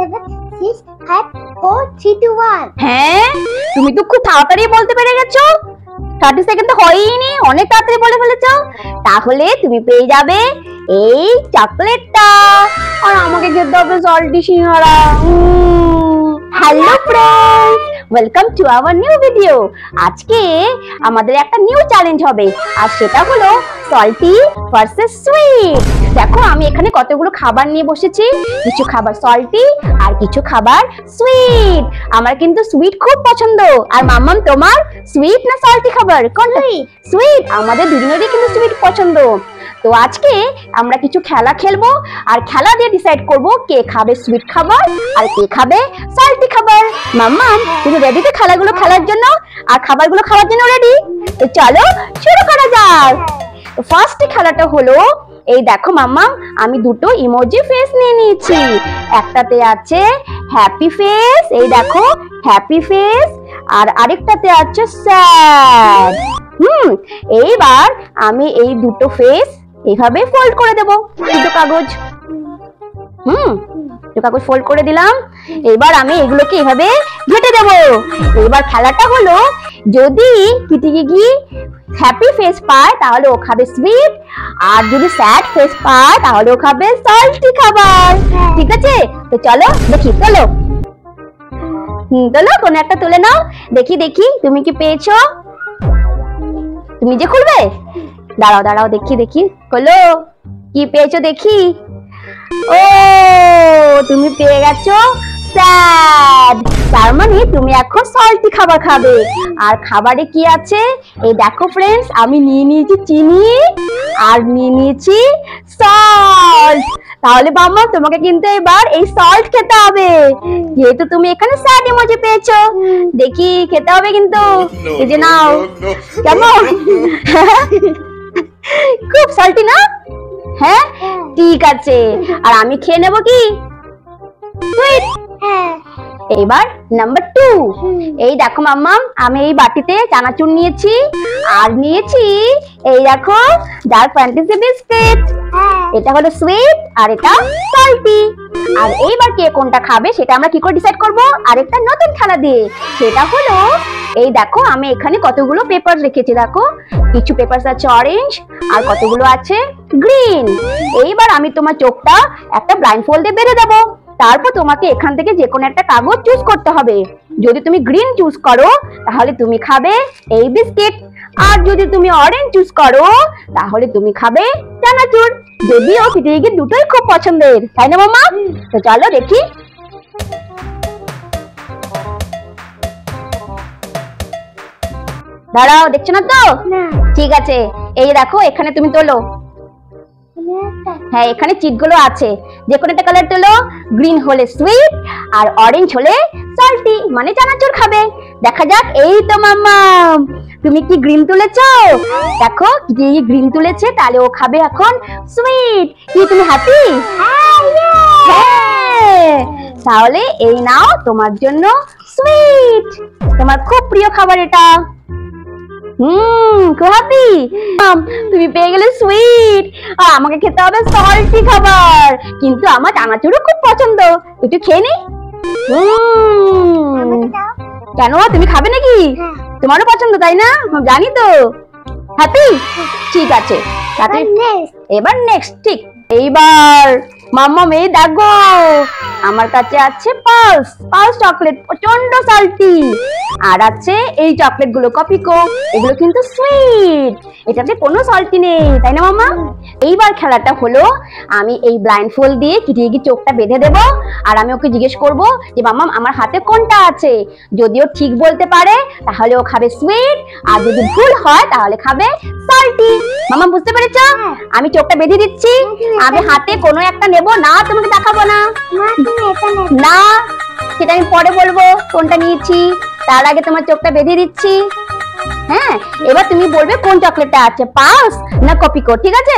7 6 5 4 3 2 1। হ্যাঁ, তুমি তো খুব তাড়াতাড়ি বলতে পেরে গেছো। 30 সেকেন্ড তো হয়ইনি, অনেক তাড়াতাড়ি বলে ফেলেছো। তাহলে তুমি পেয়ে যাবে এই চকলেটটা, আর আমাকে খেতে হবে salty singara. Hello friends, welcome to our new video. আজকে আমাদের একটা নিউ চ্যালেঞ্জ হবে, আর সেটা হলো সল্টি ভার্সেস সুইট। দেখো আমি এখানে কতগুলো খাবার নিয়ে বসেছি, কিছু খাবার সল্টি আর কিছু খাবার সুইট। আমার কিন্তু সুইট খুব পছন্দ। আর মাম্মাম, তোমার সুইট না সল্টি খাবার কোনটা? সুইট। আমাদের দুজনেরই কিন্তু সুইট পছন্দ। তো আজকে আমরা কিছু খেলা খেলবো, আর খেলা দিয়ে ডিসাইড করব কে খাবে সুইট খাবার আর কে খাবে সল্টি খাবার। মাম্মাম, তুমি রেডি তো খেলাগুলো খেলার জন্য আর খাবারগুলো খাওয়ার জন্য রেডি? তো চলো শুরু করা যাক। ফার্স্ট খেলাটা হলো, এই দেখো মাম্মাম, আমি দুটো ইমোজি ফেস নিয়ে নিয়েছি। একটাতে আছে হ্যাপি ফেস, এই দেখো হ্যাপি ফেস, আর আরেকটাতে আছে স্যাড। এইবার আমি এই দুটো ফেস এইভাবে ফোল্ড করে দেব, দুটো কাগজ। দুটো কাগজ ফোল্ড করে দিলাম। এবার আমি এগুলোকে এইভাবে ঘেটে দেব। এবার খেলাটা হলো, যদি কিটিকি হ্যাপি ফেস পায় তাহলে ও খাবে সুইট, আর যদি স্যাড ফেস পায় তাহলে ও খাবে সল্টি খাবার। ঠিক আছে? তো চলো দেখি, তোলো তোলো, কোন একটা তুলে নাও। দেখি দেখি তুমি কি পেয়েছো। তুমি যে খুলবে, দাঁড়াও দাঁড়াও, দেখি দেখি, খোলো কি পেয়েছো দেখি। ও, তুমি পেয়ে গেছো স্যাড। তার মানে তুমি এখন সল্টি খাবার খাবে। আর খাবারে কি আছে, এই দেখো ফ্রেন্ডস, আমি নিয়ে নিয়েছি চিনি আর নিয়ে নিয়েছি সল্ট। তাহলে মাম্মা, তোমাকে কিন্তু এবার এই সল্ট খেতে হবে, যেহেতু তুমি এখানে স্যাড ইমোজি পেয়েছো। দেখি, খেতে হবে কিন্তু। এই যে নাও। কেমন? খুব সল্টি না? হ্যাঁ, ঠিক আছে। আর আমি খেয়ে নেবো কি সুইট। এইবার নাম্বার 2। এই দেখো মাম্মাম, আমি এই বাটিতে চানাচুর নিয়েছি, আর নিয়েছি এই দেখো ডার্ক ফ্যান্টাসি বিস্কিট। এটা হলো সুইট আর এটা সল্টি। আর এইবার কে কোনটা খাবে সেটা আমরা কি করে ডিসাইড করব? আরেকটা নতুন খেলা দিয়ে। সেটা হলো, এই দেখো আমি এখানে কতগুলো পেপার রেখেছি। দেখো, কিছু পেপার আছে অরেঞ্জ আর কতগুলো আছে গ্রিন। এইবার আমি তোমার চোখটা একটা ব্লাইন্ড ফোল্ডে বেঁধে দেবো। তারপর তোমাকে এখান থেকে যে কোনো একটা কাগজ চুজ করতে হবে। যদি তুমি গ্রিন চুজ করো তাহলে তুমি খাবে এই বিস্কিট, আর যদি তুমি অরেঞ্জ চুজ করো তাহলে তুমি খাবে চানাচুর। যদিও পিটিকে দুটোই খুব পছন্দের, তাই না মামা? তো চলো দেখি। দাঁড়াও, দেখছো না তো? ঠিক আছে, এই দেখো এখানে তুমি তোলো। হ্যাঁ, এখানে চিটগুলো আছে, যে কোনো একটা কালার তোলো। গ্রিন হলে সুইট আর অরেঞ্জ হলে সল্টি, মানে চানাচুর খাবে। দেখা যাক। এই তো মাম্মাম, তুমি কি গ্রিন তুলেছো? দেখো কি গ্রিন তুলেছে, তাহলে ও খাবে এখন সুইট। কি তুমি হ্যাপি? হ্যাঁ, তাহলে এই নাও তোমার জন্য সুইট, তোমার খুব প্রিয় খাবার এটা। তুমি পেয়ে গেলে সুইট, আর আমাকে খেতে হবে সল্টি খাবার। কিন্তু আমার চানাচুরও খুব পছন্দ, একটু খেয়ে নি। কেন, তুমি খাবে নাকি? তোমারও পছন্দ তাই না? জানি তো। হ্যাপি? ঠিক আছে, এবার নেক্সট। ঠিক, এইবার মাম্মাম, এই দেখো আমার কাছে আছে পালস চকলেট, প্রচন্ড সল্টি। আর আছে এই চকলেট গুলো কপিকো, এগুলো কিন্তু সুইট, এটাতে কোনো সল্টি নেই, তাই না মাম্মা? এইবার খেলাটা হলো, আমি এই ব্লাইন্ড ফোল্ড দিয়ে কিটিকি চোখটা বেঁধে দেবো, আর আমি ওকে জিজ্ঞেস করবো যে মাম্মাম আমার হাতে কোনটা আছে। যদি ও ঠিক বলতে পারে তাহলে ও খাবে সুইট, আর যদি ভুল হয় তাহলে খাবে সল্টি। মাম্মা বুঝতে পেরেছো? আমি চোখটা বেঁধে দিচ্ছি, আমি হাতে কোনো একটা নেবো না, তোমাকে দেখাবো না। না, সেটা আমি পরে বলবো কোনটা নিয়েছি, তার আগে তোমার চোখটা বেঁধে দিচ্ছি। হ্যাঁ, এবার তুমি বলবে কোন চকলেটটা আছে, পালস না কপিকো। ঠিক আছে,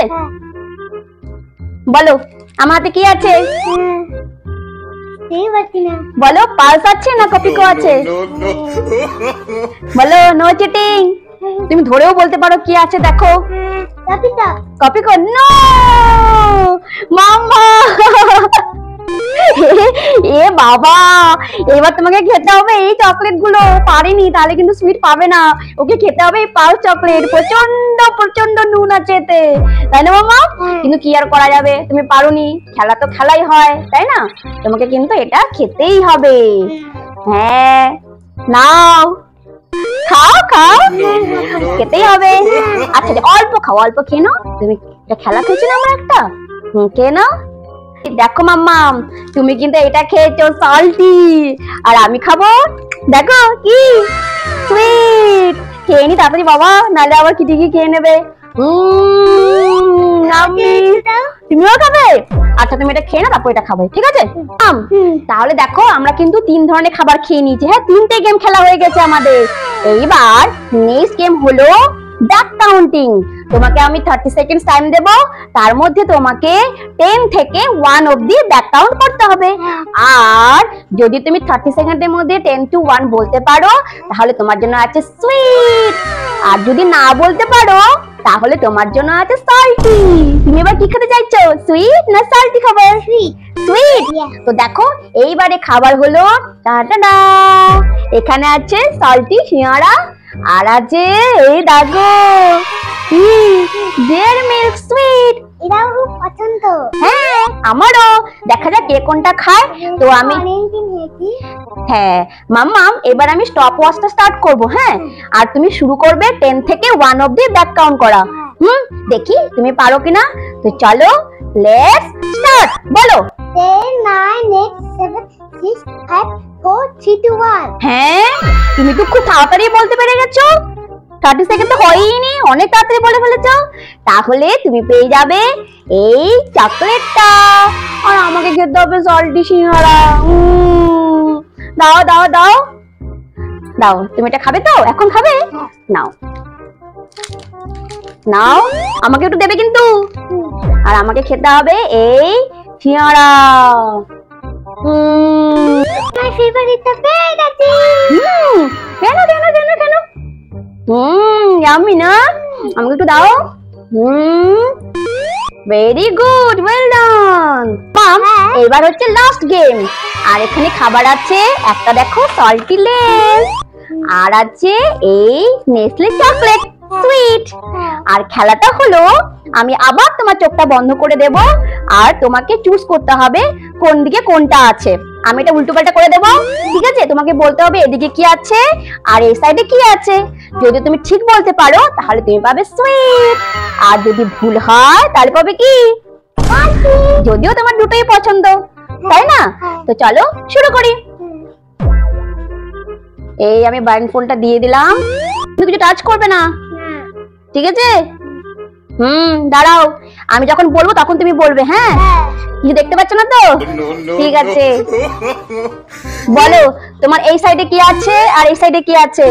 বলো আমার হাতে কি আছে? বলো, পালস আছে না কপিকো আছে? বলো, নো চিটিং। তুমি ধরেও বলতে পারো কি আছে। দেখো, কপিকো। নো মাম্মা, এ বাবা, এবার তোমাকে খেতে হবে এই চকলেট গুলো। পারিনি তাহলে কিন্তু সুইট পাবে না, ওকে খেতে হবে এই পাল চকলেট। প্রচন্ড প্রচন্ড নুন আছে এতে, তাই না মামা? কিন্তু কি আর করা যাবে, তুমি পারোনি, খেলা তো খেলাই হয়, তাই না? তোমাকে কিন্তু এটা খেতেই হবে। হ্যাঁ, নাও খাও খাও, খেতেই হবে। আচ্ছা অল্প খাও, অল্প খেয়ে নাও। তুমি খেলা খেয়েছো না আমার একটা, খেয়ে নাও। দেখো মাম্মাম, তুমি কিন্তু এটা খেয়েছো সল্টি, আর আমি খাবো দেখো কি সুইট। খেয়ে নি তাড়াতাড়ি বাবা, নাহলে আবার কিটিকি খেয়ে নেবে। তুমিও খাবে? আচ্ছা তুমি এটা খেয়ে না, তারপর এটা খাবে, ঠিক আছে? তাহলে দেখো আমরা কিন্তু 3 ধরনের খাবার খেয়ে নিয়েছি। হ্যাঁ, 3টে গেম খেলা হয়ে গেছে আমাদের। এইবার নেক্সট গেম হলো ব্যাক কাউন্টিং। তোমাকে আমি 30 সেকেন্ড টাইম দেব, তার মধ্যে তোমাকে 10 থেকে 1 অবধি ব্যাক কাউন্ট করতে হবে। আর যদি তুমি 30 সেকেন্ডের মধ্যে 10 to 1 বলতে পারো, তাহলে তোমার জন্য আছে সুইট। আর যদি না বলতে পারো, তাহলে তোমার জন্য আছে সল্টি। তুমি এবার কি খেতে চাইছো, সুইট না সল্টি খাবে? সুইট। তো দেখো এইবারে খাবার হলো টাটা, এখানে আছে সল্টি সিঙ্গারা, আর আছে এই দেখো কি ডেয়ারি মিল্ক সুইট। এটাও খুব পছন্দ। হ্যাঁ আমারও, দেখা যাক কে কোনটা খায়। তো আমি হ্যাঁ মাম্মাম, এবার আমি স্টপ ওয়াচটা স্টার্ট করব। হ্যাঁ, আর তুমি শুরু করবে 10 থেকে 1 অবধি ব্যাক কাউন্ট করা। দেখি তুমি পারো কিনা। তো চলো, লেটস স্টার্ট। বলো 10 9 8 7 6 5 4 3 2 1। হ্যাঁ, তুমি তো খুব তাড়াতাড়ি বলতে পেরে গেছো। 30 সেকেন্ড তো হয়ইনি, অনেক তাড়াতাড়ি বলে ফেলেছো। তাহলে তুমি পেয়ে যাবে এই চকলেটটা, আর আমাকে খেতে হবে সল্টি সিঙ্গারা। দাও দাও দাও দাও, তুমি এটা খাবে তো? এখন খাবে? নাও নাও, আমাকে একটু দেবে কিন্তু। আর আমাকে খেতে হবে এই সিঙ্গারা। মাই ফেভারিটটা পেয়ে গেছি। কেন কেন কেন কেন? ইয়াম্মি না? আমাকে একটু দাও। Very good, well done. Ma'am, এবার হচ্ছে লাস্ট গেম। আর এখানে খাবার আছে, একটা দেখো সল্টি লেস, আর আছে এই নেসলে চকলেট সুইট। আর খেলাটা হলো, আমি আবার তোমার চোখটা বন্ধ করে দেব, আর তোমাকে চুজ করতে হবে কোন দিকে কোনটা আছে। আমি এটা উল্টো পাল্টা করে দেবো, ঠিক আছে? তোমাকে বলতে হবে এদিকে কি আছে আর এই সাইডে কি আছে। যদি তুমি ঠিক বলতে পারো, তাহলে তুমি পাবে সুইট, আর যদি ভুল হয় তাহলে পাবে কি? যদিও তোমার দুটোই পছন্দ, তাই না? তো চলো শুরু করি। এই আমি ব্লাইন্ডফোল্ডটা দিয়ে দিলাম, তুমি কিছু টাচ করবে না, ঠিক আছে? দাঁড়াও, আমি যখন বলবো তখন তুমি বলবে। হ্যাঁ, কিছু দেখতে পাচ্ছ না তো? ঠিক আছে, বলো তোমার এই সাইডে কি আছে আর এই সাইডে কি আছে।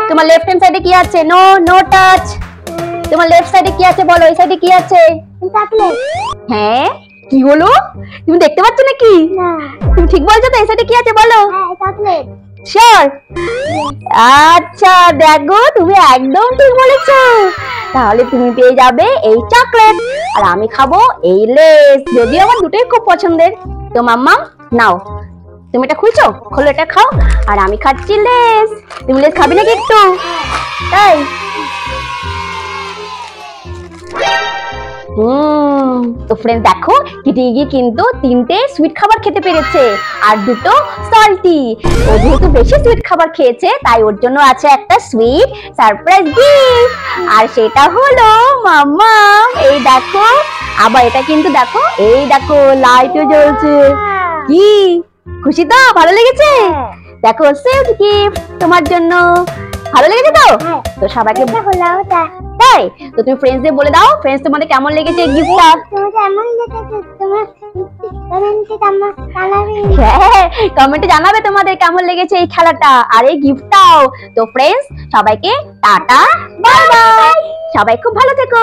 তোমার লেফট হ্যান্ড সাইডে কি আছে? No no touch. তোমার লেফট সাইডে কি আছে বলো, এই সাইডে কি আছে? চকলেট। হ্যাঁ, কি হলো? তুমি দেখতে পাচ্ছ নাকি? তুমি ঠিক বলছো তো? এই সাইডে কি আছে বলো। হ্যাঁ, চকলেট। শিওর? আচ্ছা দেখো, তুমি একদম ঠিক বলেছো। তাহলে তুমি পেয়ে যাবে এই চকলেট, আর আমি খাবো এই লেস। যদিও আমার দুটোই খুব পছন্দের। তো মাম্মা নাও, তুমি এটা খুলছো, খোলো, এটা খাও। আর আমি খাচ্ছি লেস। তুমি লেস খাবি নাকি একটু? তাই? তো ফ্রেন্ড দেখো, কিটিকি কিন্তু 3টে সুইট খাবার খেতে পেরেছে, আর 2টো সল্টি। ও যেহেতু বেশি সুইট খাবার খেয়েছে, তাই ওর জন্য আছে একটা সুইট সারপ্রাইজ গিফট। আর সেটা হলো মাম্মা, এই দেখো। আবার এটা কিন্তু দেখো, এই দেখো লাইটও জ্বলছে। কি খুশি তো? ভালো লেগেছে? দেখো সুইট গিফট তোমার জন্য। ভালো লেগেছে তো? তো সবাইকে তাই তো তুমি ফ্রেন্ডসদের বলে দাও, ফ্রেন্ডস তোমাদের কেমন লেগেছে গিফটটা। হ্যাঁ, কমেন্টে জানাবে তোমাদের কেমন লেগেছে এই খেলাটা আর এই গিফটটাও। তো ফ্রেন্ডস সবাইকে টাটা, বাই বাই, সবাই খুব ভালো থেকো।